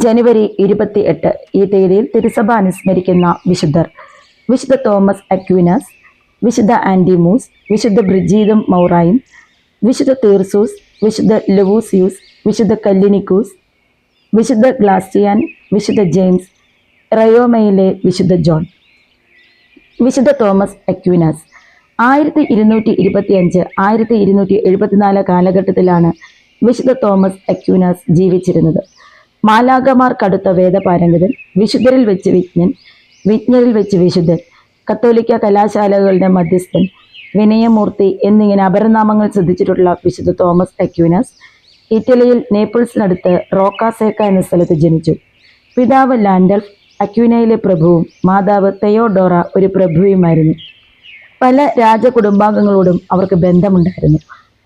ജനുവരി 28 ഈ തീയതിയിൽ തിരുസഭ അനുസ്മരിക്കുന്ന വിശുദ്ധർ: വിശുദ്ധ തോമസ് അക്വീനാസ്, വിശുദ്ധ ആൻറ്റിമൂസ്, വിശുദ്ധ ബ്രിജീദും മൗറായും, വിശുദ്ധ തീർസൂസ്, വിശുദ്ധ ലെവൂസിയൂസ്, വിശുദ്ധ കല്ലിനിക്കൂസ്, വിശുദ്ധ ഗ്ലാസ്റ്റിയാൻ, വിശുദ്ധ ജെയിംസ്, റയോമയിലെ വിശുദ്ധ ജോൺ. വിശുദ്ധ തോമസ് അക്വീനാസ് 1225-1274 കാലഘട്ടത്തിലാണ് വിശുദ്ധ തോമസ് അക്വീനാസ് ജീവിച്ചിരുന്നത്. മാലാഖമാർ കടുത്ത വേദപാരംഗതൻ, വിശുദ്ധരിൽ വെച്ച് വിജ്ഞൻ, വിജ്ഞരിൽ വെച്ച് വിശുദ്ധൻ, കത്തോലിക്ക കലാശാലകളുടെ മധ്യസ്ഥൻ, വിനയമൂർത്തി എന്നിങ്ങനെ അപരനാമങ്ങൾ ശ്രദ്ധിച്ചിട്ടുള്ള വിശുദ്ധ തോമസ് അക്വീനാസ് ഇറ്റലിയിൽ നേപ്പിൾസിനടുത്ത് റോക്കാസേക്ക എന്ന സ്ഥലത്ത് ജനിച്ചു. പിതാവ് ലാൻഡൽഫ് അക്വീനയിലെ പ്രഭുവും മാതാവ് തെയോഡോറ ഒരു പ്രഭുവുമായിരുന്നു. പല രാജകുടുംബാംഗങ്ങളോടും അവർക്ക് ബന്ധമുണ്ടായിരുന്നു.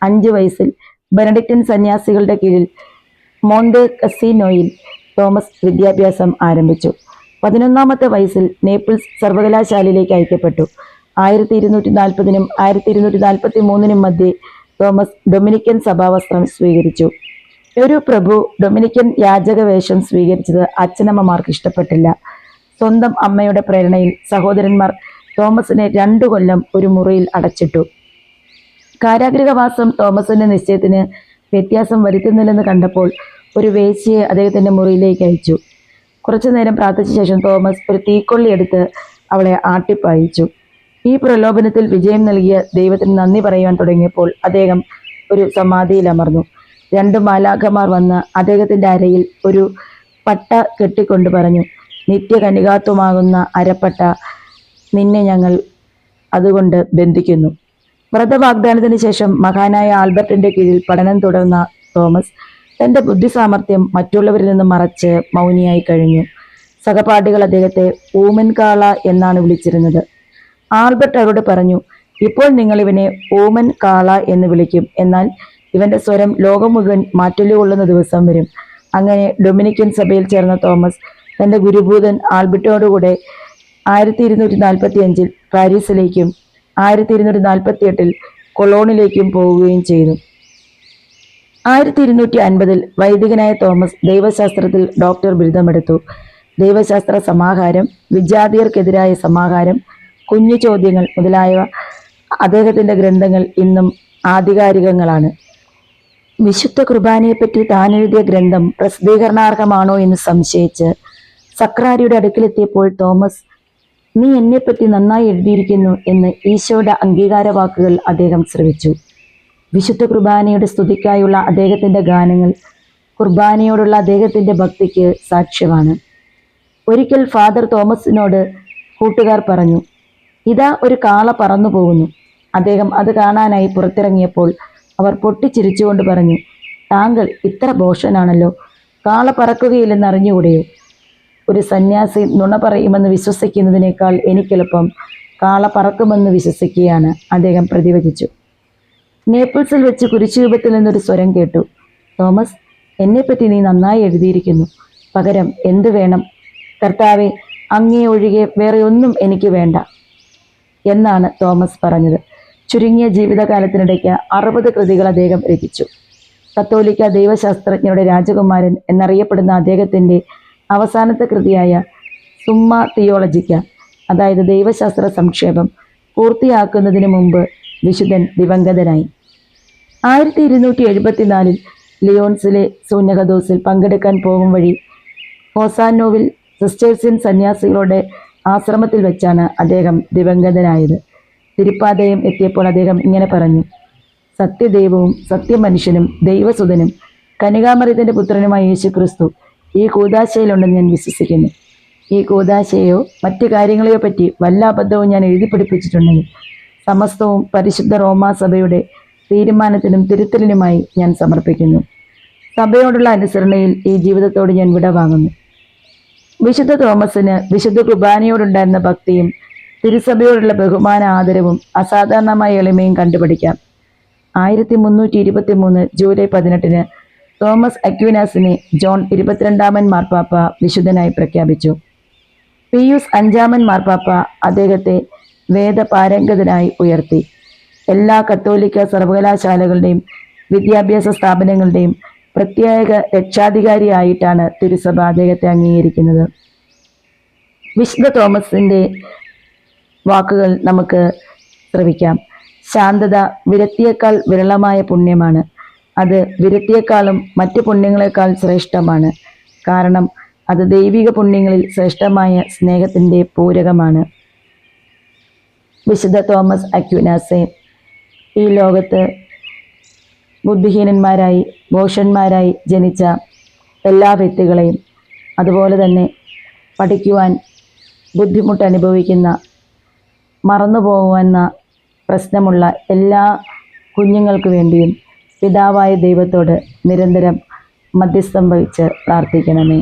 5 വയസ്സിൽ ബെനഡിക്റ്റൻ സന്യാസികളുടെ കീഴിൽ മോണ്ടെ കസീനോയിൽ തോമസ് വിദ്യാഭ്യാസം ആരംഭിച്ചു. 11ാമത്തെ വയസ്സിൽ നേപ്പിൾസ് സർവകലാശാലയിലേക്ക് അയക്കപ്പെട്ടു. 1240-നും 1243-നും മധ്യേ തോമസ് ഡൊമിനിക്കൻ സഭാവസ്ത്രം സ്വീകരിച്ചു. ഒരു പ്രഭു ഡൊമിനിക്കൻ യാചക വേഷം സ്വീകരിച്ചത് അച്ഛനമ്മമാർക്ക് ഇഷ്ടപ്പെട്ടില്ല. സ്വന്തം അമ്മയുടെ പ്രേരണയിൽ സഹോദരന്മാർ തോമസിനെ 2 കൊല്ലം ഒരു മുറിയിൽ അടച്ചിട്ടു. കാരാഗൃഹവാസം തോമസിന്റെ നിശ്ചയത്തിന് വ്യത്യാസം വരുത്തുന്നില്ലെന്ന് കണ്ടപ്പോൾ ഒരു വേശ്യയെ അദ്ദേഹത്തിന്റെ മുറിയിലേക്ക് അയച്ചു. കുറച്ചു നേരം പ്രാർത്ഥിച്ച ശേഷം തോമസ് ഒരു തീക്കൊള്ളി എടുത്ത് അവളെ ആട്ടിപ്പായിച്ചു. ഈ പ്രലോഭനത്തിൽ വിജയം നൽകിയ ദൈവത്തിന് നന്ദി പറയുവാൻ തുടങ്ങിയപ്പോൾ അദ്ദേഹം ഒരു സമാധിയിൽ അമർന്നു. 2 മാലാഖമാർ വന്ന് അദ്ദേഹത്തിന്റെ അരയിൽ ഒരു പട്ട കെട്ടിക്കൊണ്ട് പറഞ്ഞു: നിത്യകന്യകാത്വമാകുന്ന അരപ്പട്ട, നിന്നെ ഞങ്ങൾ അതുകൊണ്ട് ബന്ധിക്കുന്നു. വ്രതവാഗ്ദാനത്തിന് ശേഷം മഹാനായ ആൽബർട്ടിന്റെ കീഴിൽ പഠനം തുടർന്ന തോമസ് തന്റെ ബുദ്ധിസാമർഥ്യം മറ്റുള്ളവരിൽ നിന്ന് മറച്ച് മൗനിയായി കഴിഞ്ഞു. സഹപാഠികൾ അദ്ദേഹത്തെ ഊമൻ കാള എന്നാണ് വിളിച്ചിരുന്നത്. ആൽബർട്ട് അവരോട് പറഞ്ഞു: ഇപ്പോൾ നിങ്ങൾ ഇവനെ ഊമൻ കാള എന്ന് വിളിക്കും, എന്നാൽ ഇവന്റെ സ്വരം ലോകം മുഴുവൻ മാറ്റൊല്ലുകൊള്ളുന്ന ദിവസം വരും. അങ്ങനെ ഡൊമിനിക്കൻ സഭയിൽ ചേർന്ന തോമസ് തന്റെ ഗുരുഭൂതൻ ആൽബർട്ടോടുകൂടെ 1245 പാരീസിലേക്കും 1248 കൊളോണിലേക്കും പോവുകയും ചെയ്തു. 1250 വൈദികനായ തോമസ് ദൈവശാസ്ത്രത്തിൽ ഡോക്ടർ ബിരുദമെടുത്തു. ദൈവശാസ്ത്ര സമാഹാരം, വിജാതിയർക്കെതിരായ സമാഹാരം, കുഞ്ഞു ചോദ്യങ്ങൾ മുതലായവ അദ്ദേഹത്തിന്റെ ഗ്രന്ഥങ്ങൾ ഇന്നും ആധികാരികങ്ങളാണ്. വിശുദ്ധ കുർബാനയെപ്പറ്റി താൻ എഴുതിയ ഗ്രന്ഥം പ്രസിദ്ധീകരണാർഹമാണോ എന്ന് സംശയിച്ച് സക്രാരിയുടെ അടുക്കിലെത്തിയപ്പോൾ തോമസ്: നീ എന്നെപ്പറ്റി നന്നായി എഴുതിയിരിക്കുന്നു എന്ന് ഈശോയുടെ അംഗീകാര വാക്കുകൾ അദ്ദേഹം ശ്രവിച്ചു. വിശുദ്ധ കുർബാനയുടെ സ്തുതിക്കായുള്ള അദ്ദേഹത്തിന്റെ ഗാനങ്ങൾ കുർബാനയോടുള്ള അദ്ദേഹത്തിന്റെ ഭക്തിക്ക് സാക്ഷ്യമാണ്. ഒരിക്കൽ ഫാദർ തോമസിനോട് കൂട്ടുകാർ പറഞ്ഞു: ഇതാ ഒരു കാള പറന്നു പോകുന്നു. അദ്ദേഹം അത് കാണാനായി പുറത്തിറങ്ങിയപ്പോൾ അവർ പൊട്ടിച്ചിരിച്ചുകൊണ്ട് പറഞ്ഞു: താങ്കൾ ഇത്ര ഭോഷനാണല്ലോ, കാള പറക്കുകയില്ലെന്ന് അറിഞ്ഞുകൂടെയോ? ഒരു സന്യാസി നുണ പറയുമെന്ന് വിശ്വസിക്കുന്നതിനേക്കാൾ എനിക്കെളുപ്പം കാള പറക്കുമെന്ന് വിശ്വസിക്കുകയാണ്, അദ്ദേഹം പ്രതിവചിച്ചു. നേപ്പിൾസിൽ വെച്ച് കുരിശുരൂപത്തിൽ നിന്നൊരു സ്വരം കേട്ടു: തോമസ്, എന്നെപ്പറ്റി നീ നന്നായി എഴുതിയിരിക്കുന്നു. പകരം എന്തു വേണം? കർത്താവെ, അങ്ങേ ഒഴികെ വേറെ ഒന്നും എനിക്ക് വേണ്ട എന്നാണ് തോമസ് പറഞ്ഞത്. ചുരുങ്ങിയ ജീവിതകാലത്തിനിടയ്ക്ക് 60 കൃതികൾ അദ്ദേഹം രചിച്ചു. കത്തോലിക്ക ദൈവശാസ്ത്രജ്ഞരുടെ രാജകുമാരൻ എന്നറിയപ്പെടുന്ന അദ്ദേഹത്തിന്റെ അവസാനത്തെ കൃതിയായ സുമ്മ തിയോളജിക്ക, അതായത് ദൈവശാസ്ത്ര സംക്ഷേപം, പൂർത്തിയാക്കുന്നതിന് മുമ്പ് വിശുദ്ധൻ ദിവംഗതനായി. 1274 ലിയോൺസിലെ സൂന്നഹദോസിൽ പങ്കെടുക്കാൻ പോകും വഴി ഹോസാനോവിൽ സിസ്റ്റേഴ്സിൻ സന്യാസികളുടെ ആശ്രമത്തിൽ വെച്ചാണ് അദ്ദേഹം ദിവംഗതനായത്. തിരുപ്പാതയം എത്തിയപ്പോൾ അദ്ദേഹം ഇങ്ങനെ പറഞ്ഞു: സത്യദൈവവും സത്യമനുഷ്യനും ദൈവസുതനും കന്യകാമറിയത്തിന്റെ പുത്രനുമായ യേശു ക്രിസ്തു ഈ കൂദാശയിലുണ്ടെന്ന് ഞാൻ വിശ്വസിക്കുന്നു. ഈ കൂദാശയോ മറ്റു കാര്യങ്ങളെയോ പറ്റി വല്ല അബദ്ധവും ഞാൻ എഴുതി പിടിപ്പിച്ചിട്ടുണ്ടെങ്കിൽ സമസ്തവും പരിശുദ്ധ റോമാ സഭയുടെ തീരുമാനത്തിനും തിരുത്തലിനുമായി ഞാൻ സമർപ്പിക്കുന്നു. സഭയോടുള്ള അനുസരണയിൽ ഈ ജീവിതത്തോട് ഞാൻ വിടവാങ്ങുന്നു. വിശുദ്ധ തോമസിന് വിശുദ്ധ കുർബാനയോടുണ്ടായിരുന്ന ഭക്തിയും തിരുസഭയോടുള്ള ബഹുമാന ആദരവും അസാധാരണമായ എളിമയും കണ്ടുപിടിക്കാം. 1323 ജൂലൈ 18 തോമസ് അക്വീനാസിനെ ജോൺ 22-ാമൻ മാർപ്പാപ്പ വിശുദ്ധനായി പ്രഖ്യാപിച്ചു. പിയൂസ് 5-ാമൻ മാർപ്പാപ്പ അദ്ദേഹത്തെ വേദപാരംഗതനായി ഉയർത്തി. എല്ലാ കത്തോലിക്ക സർവകലാശാലകളുടെയും വിദ്യാഭ്യാസ സ്ഥാപനങ്ങളുടെയും പ്രത്യേക രക്ഷാധികാരിയായിട്ടാണ് തിരുസഭ അദ്ദേഹത്തെ അംഗീകരിക്കുന്നത്. വിശുദ്ധ തോമസിൻ്റെ വാക്കുകൾ നമുക്ക് ശ്രവിക്കാം. ശാന്തത വിരക്തിയേക്കാൾ വിരളമായ പുണ്യമാണ്. അത് വിരക്തിയേക്കാളും മറ്റു പുണ്യങ്ങളെക്കാൾ ശ്രേഷ്ഠമാണ്. കാരണം അത് ദൈവിക പുണ്യങ്ങളിൽ ശ്രേഷ്ഠമായ സ്നേഹത്തിൻ്റെ പൂരകമാണ്. വിശുദ്ധ തോമസ് അക്വിനാസെ ഈ ലോകത്ത് ബുദ്ധിഹീനന്മാരായി ഭോഷന്മാരായി ജനിച്ച എല്ലാ വ്യക്തികളെയും, അതുപോലെ തന്നെ പഠിക്കുവാൻ ബുദ്ധിമുട്ട് അനുഭവിക്കുന്ന, മറന്നുപോകുന്ന പ്രശ്നമുള്ള എല്ലാ കുഞ്ഞുങ്ങൾക്ക് വേണ്ടിയും പിതാവായ ദൈവത്തോട് നിരന്തരം മധ്യസ്ഥം വഹിച്ച് പ്രാർത്ഥിക്കണമേ.